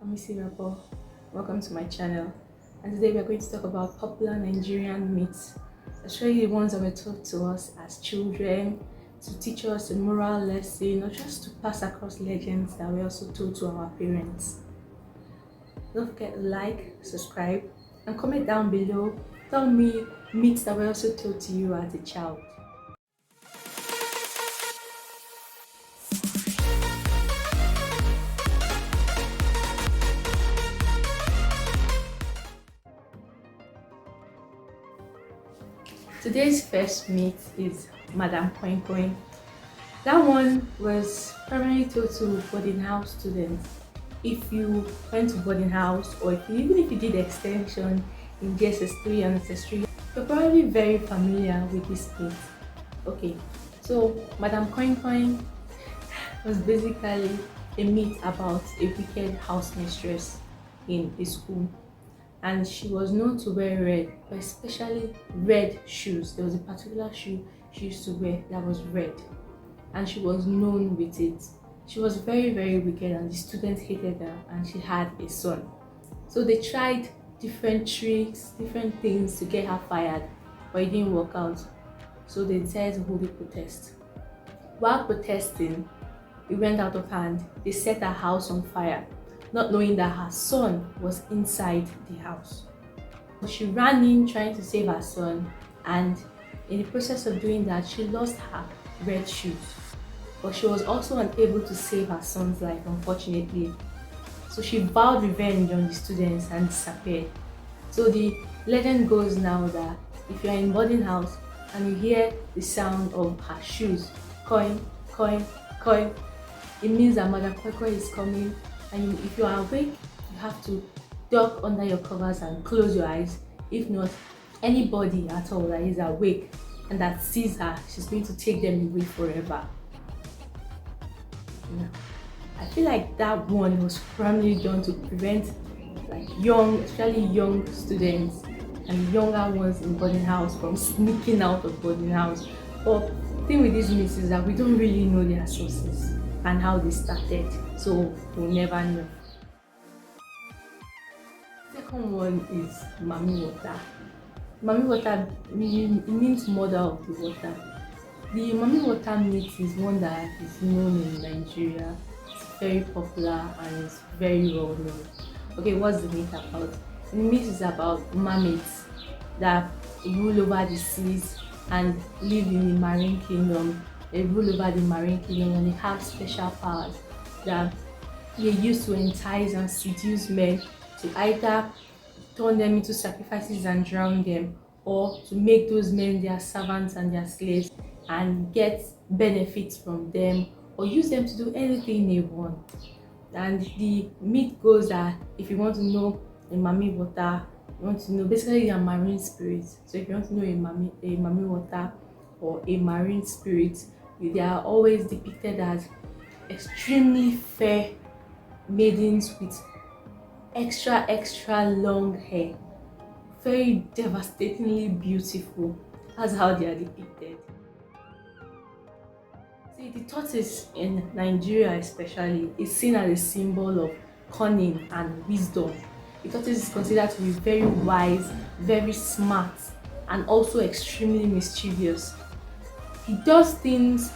I'm Missy Rabo. Welcome to my channel. And today we are going to talk about popular Nigerian myths, especially the ones that were taught to us as children to teach us a moral lesson or just to pass across legends that were also told to our parents. Don't forget to like, subscribe, and comment down below. Tell me myths that were also told to you as a child. Today's first myth is Madam Coin Coin. That one was primarily told to boarding house students. If you went to boarding house or even if you did extension in JSS3 and SS3, you're probably very familiar with this myth. Okay, so Madam Coin Coin was basically a myth about a wicked house mistress in a school, and she was known to wear red, but especially red shoes. There was a particular shoe she used to wear that was red, and she was known with it. She was very, very wicked, and the students hated her, and she had a son. So they tried different tricks, different things to get her fired, but it didn't work out. So they decided to hold a protest. While protesting, it went out of hand. They set her house on fire, not knowing that her son was inside the house. She ran in trying to save her son, and in the process of doing that, she lost her red shoes. But she was also unable to save her son's life, unfortunately. So she vowed revenge on the students and disappeared. So the legend goes now that if you're in boarding house and you hear the sound of her shoes, coin, coin, coin, it means that Mother Kwekwe is coming, and if you are awake, you have to duck under your covers and close your eyes. If not, anybody at all that is awake and that sees her, she's going to take them away forever. Yeah. I feel like that one was primarily done to prevent especially young students and younger ones in boarding house from sneaking out of boarding house. But the thing with these myths is that we don't really know their sources and how they started, so we'll never know. Second one is Mami Water. Mami Water means mother of the water. The Mami Water myth is one that is known in Nigeria. It's very popular and it's very well known. Okay, what's the myth about? The myth is about mermaids that rule over the seas and live in the marine kingdom. They rule over the marine kingdom and they have special powers that they use to entice and seduce men to either turn them into sacrifices and drown them, or to make those men their servants and their slaves and get benefits from them, or use them to do anything they want. And the myth goes that if you want to know a Mami Water, you want to know basically a marine spirit. So if you want to know a Mami Water or a marine spirit, they are always depicted as extremely fair maidens with extra long hair, very devastatingly beautiful. That's how they are depicted. See, the tortoise in Nigeria especially is seen as a symbol of cunning and wisdom. The tortoise is considered to be very wise, very smart, and also extremely mischievous. He does things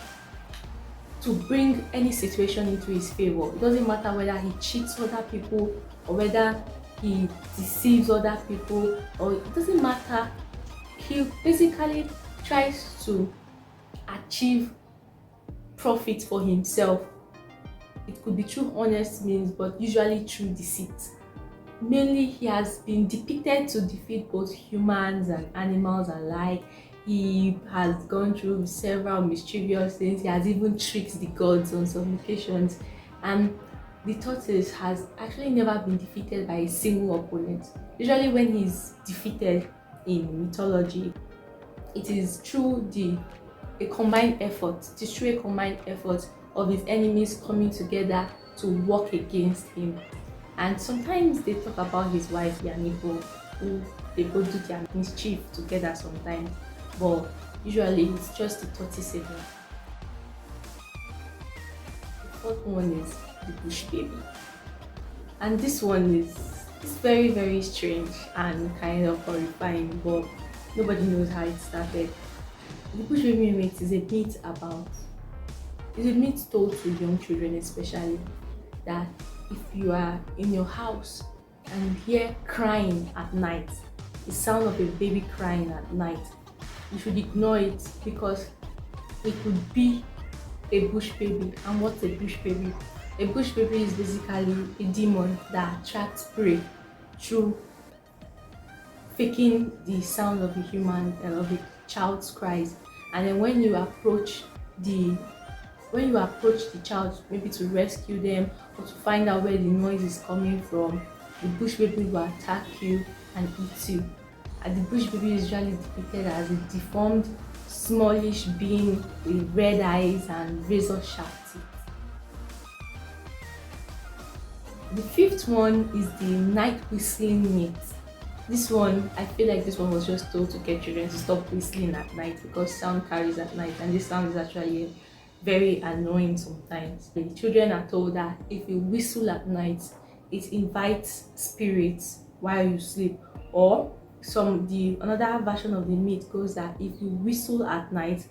to bring any situation into his favor. It doesn't matter whether he cheats other people or whether he deceives other people, or it doesn't matter. He basically tries to achieve profit for himself. It could be through honest means, but usually through deceit. Mainly, he has been depicted to defeat both humans and animals alike. He has gone through several mischievous things. He has even tricked the gods on some occasions. And the tortoise has actually never been defeated by a single opponent. Usually when he's defeated in mythology, it is through a combined effort. It is through a combined effort of his enemies coming together to work against him. And sometimes they talk about his wife Yanibo, who they both do their mischief together sometimes, but usually it's just the tortoise alone. The fourth one is the bush baby. And this one is it's very very strange and kind of horrifying, but nobody knows how it started. The bush baby myth is a myth about it's a myth told to young children especially, that if you are in your house and you hear crying at night, the sound of a baby crying at night, you should ignore it because it could be a bush baby. And what's a bush baby? A bush baby is basically a demon that attracts prey through faking the sound of a human of a child's cries. And then when you approach the child, maybe to rescue them or to find out where the noise is coming from, the bush baby will attack you and eat you. And the bush baby is usually depicted as a deformed, smallish being with red eyes and razor sharp teeth. The fifth one is the night whistling myth. This one, I feel like this one was just told to get children to stop whistling at night because sound carries at night, and this sound is actually very annoying sometimes. The children are told that if you whistle at night, it invites spirits while you sleep. Or another version of the myth goes that if you whistle at night,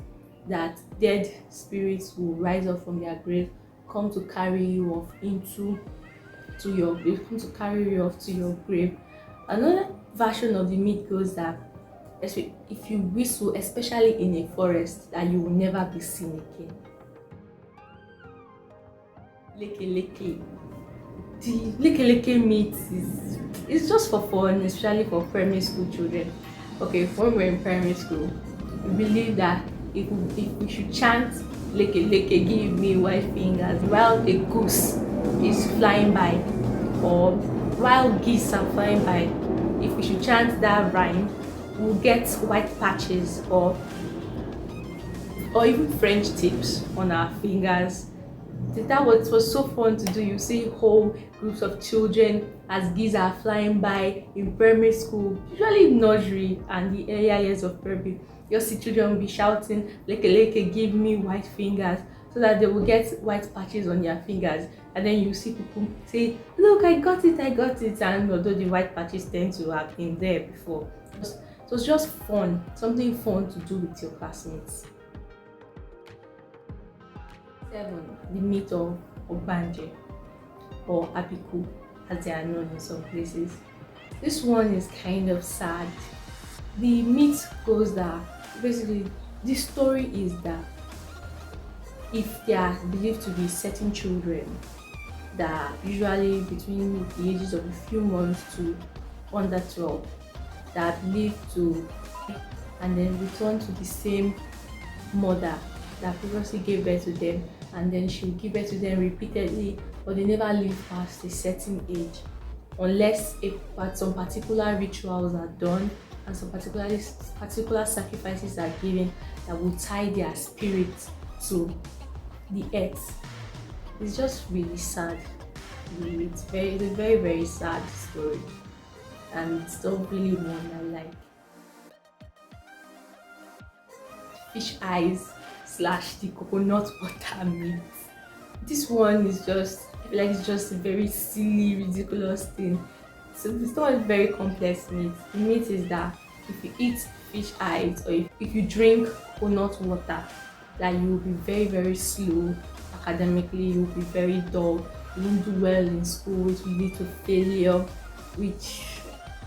that dead spirits will rise up from their grave, come to carry you off to your grave. Another version of the myth goes that if you whistle, especially in a forest, that you will never be seen again. Leke leke. The leke myth is just for fun, especially for primary school children. Okay, when we're in primary school, we believe that if we should chant leke leke, give me white fingers, while a goose is flying by, or while geese are flying by, if we should chant that rhyme, we'll get white patches or even French tips on our fingers. That was so fun to do. You see whole groups of children as geese are flying by in primary school, usually nursery and the earlier years of primary. You'll see children will be shouting leke leke, give me white fingers, so that they will get white patches on their fingers. And then you see people say, look, I got it. And although the white patches tend to have been there before, it was just fun, something fun to do with your classmates. 7. The myth of banjo or abiku, as they are known in some places. This one is kind of sad. The myth goes that basically the story is that if there are believed to be certain children that usually between the ages of a few months to under 12 that are believed to and then return to the same mother that previously gave birth to them, and then she will give birth to them repeatedly, but they never live past a certain age unless some particular rituals are done and some particular sacrifices are given that will tie their spirit to the earth. It's just really sad. It's a very very sad story, and it's not really one I like. Fish eyes / the coconut water myth. This one is just, I feel like it's just a very silly, ridiculous thing. So it's not a very complex myth. The myth is that if you eat fish eyes or if you drink coconut water, that you will be very very slow academically, you will be very dull, you won't do well in school, it will lead to failure, which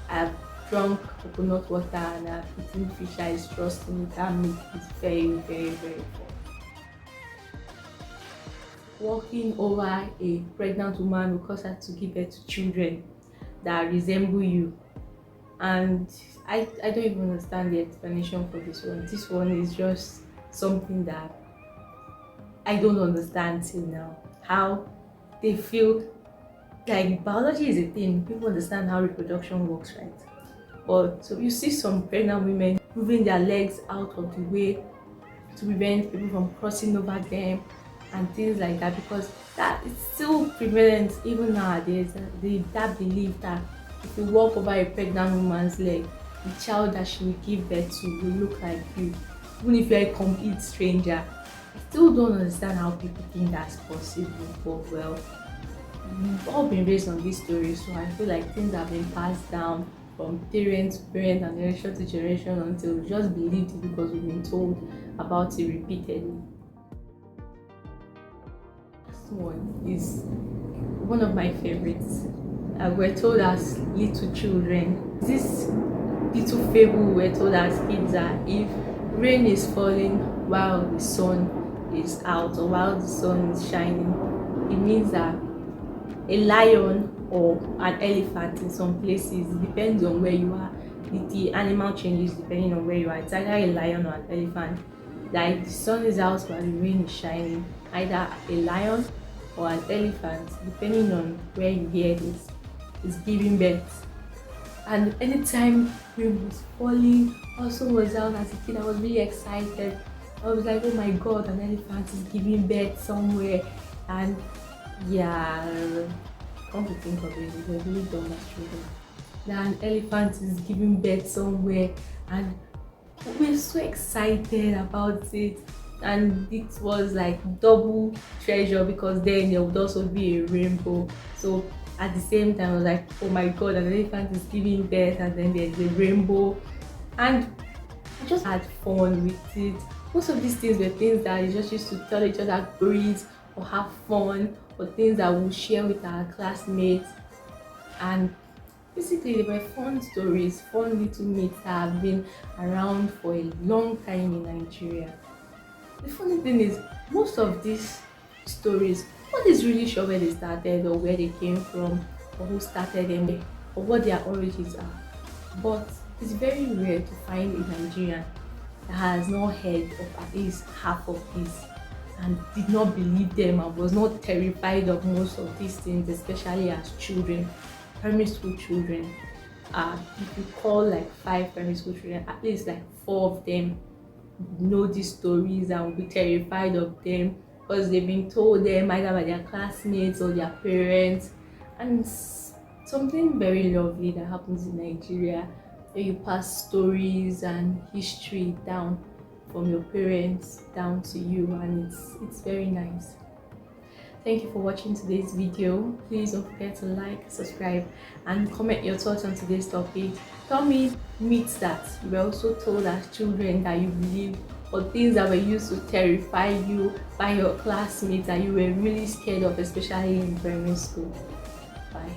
I've drunk coconut water and I've eaten fish eyes. Trust me, that myth is very very very fun. Walking over a pregnant woman will cause her to give birth to children that resemble you, and I don't even understand the explanation for this one. This one is just something that I don't understand till now. How they feel like biology is a thing, people understand how reproduction works, right? But so you see some pregnant women moving their legs out of the way to prevent people from crossing over them and things like that, because that is still prevalent even nowadays. That belief that if you walk over a pregnant woman's leg, the child that she will give birth to will look like you, even if you're a complete stranger. I still don't understand how people think that's possible, but well, we've all been raised on these stories, so I feel like things have been passed down from parent to parent and generation to generation until we just believed it because we've been told about it repeatedly. This one is one of my favorites. We're told as little children. This little fable we're told as kids that if rain is falling while the sun is out or while the sun is shining, it means that a lion or an elephant in some places, it depends on where you are. The animal changes depending on where you are. It's either a lion or an elephant. Like the sun is out while the rain is shining, either a lion or an elephant, depending on where you hear this, is giving birth. And anytime rain was falling, also was out as a kid, I was really excited. I was like, oh my god, an elephant is giving birth somewhere. And yeah, come to think of it, it was really dumb as children. That an elephant is giving birth somewhere, and we're so excited about it. And it was like double treasure because then there would also be a rainbow. So at the same time, I was like, oh my god, an elephant is giving birth, and then there's a rainbow. And I just had fun with it. Most of these things were things that I just used to tell each other stories or have fun, or things that we'll share with our classmates. And basically, they were fun stories, fun little myths that have been around for a long time in Nigeria. The funny thing is, most of these stories, nobody's really sure where they started or where they came from or who started them or what their origins are. But it's very rare to find a Nigerian that has not heard of at least half of these and did not believe them and was not terrified of most of these things, especially as children, primary school children. If you call like 5 primary school children, at least like 4 of them know these stories and will be terrified of them because they've been told them either by their classmates or their parents. And it's something very lovely that happens in Nigeria, where you pass stories and history down from your parents down to you, and it's very nice. Thank you for watching today's video. Please don't forget to like, subscribe, and comment your thoughts on today's topic. Tell me myths that you were also told as children that you believe, or things that were used to terrify you by your classmates that you were really scared of, especially in primary school. Bye.